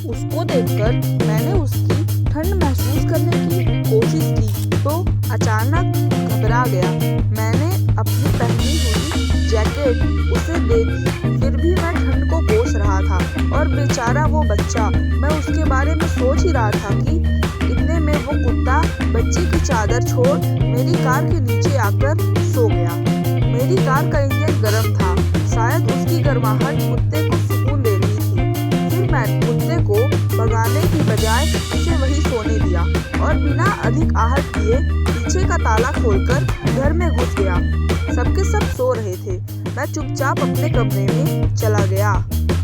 उसको देखकर मैंने उसकी ठंड महसूस करने की कोशिश की तो अचानक घबरा गया। मैंने अपनी पहनी हुई जैकेट उसे दे दी, फिर भी मैं ठंड को कोस रहा था। और बेचारा वो बच्चा, मैं उसके बारे में सोच ही रहा था कि इतने में वो कुत्ता बच्चे की चादर छोड़ मेरी कार के नीचे आकर सो गया। मेरी कार का इंजन गर्म था, शायद उसकी गर्माहट कुत्ते को सुकून दे रही थी। फिर मैं कुत्ते को भगाने की बजाय उसे वहीं सोने दिया और बिना अधिक आहट किए पीछे का ताला खोलकर घर में घुस गया। सबके सब सो रहे थे। मैं चुपचाप अपने कमरे में चला गया।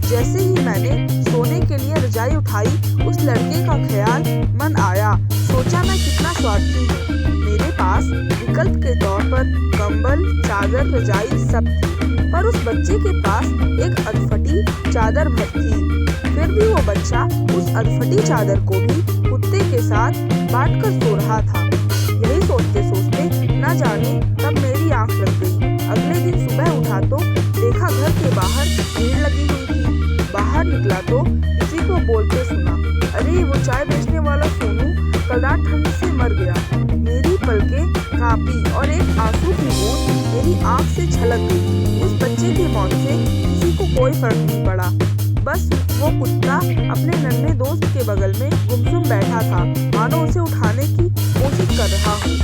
जैसे ही मैंने सोने के लिए रजाई उठाई, उस लड़के का ख्याल मन आया। सोचा मैं कितना स्वार्थी हूँ, मेरे पास विकल्प के तौर पर कंबल, चादर, रजाई सब थी, पर उस बच्चे के पास एक अधफटी चादर भर थी। फिर भी वो बच्चा उस अधफटी चादर को भी कुत्ते के साथ बांटकर सो रहा था। यही सोचते सोचते न जाने कब मेरी आंख लग गई। अगले दिन सुबह उठा तो देखा घर के बाहर भीड़ लगी हुई थी। बाहर निकला तो किसी को बोलते सुना, अरे वो चाय बेचने वाला सोनू कल रात ठंड से मर गया। मेरी पलकें कांपी और एक आंसू की बूंद मेरी आंख से छलक गई। उस बच्चे की मौत से किसी को कोई फर्क नहीं पड़ा, बस वो कुत्ता अपने नन्हे दोस्त के बगल में गुमसुम बैठा था, मानो उसे उठाने की कोशिश कर रहा हो।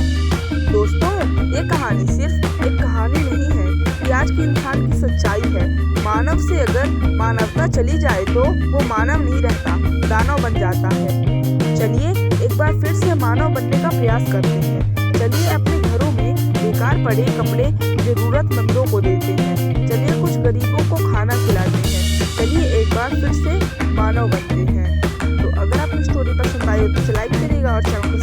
दोस्तों, ये कहानी सिर्फ एक कहानी नहीं है, ये आज के इंसान की सच्चाई है। मानव से अगर मानवता चली जाए तो वो मानव नहीं रहता, दानव बन जाता है। चलिए एक बार फिर से मानव बनने का प्रयास करते हैं। चलिए अपने घरों में बेकार पड़े कपड़े जरूरतमंदों को देते हैं। चलिए कुछ गरीबों को खाना खिलाते हैं। चलिए एक बार फिर से मानव बनते हैं। तो अगर आपको स्टोरी पसंद आई हो तो लाइक करिएगा और चैनल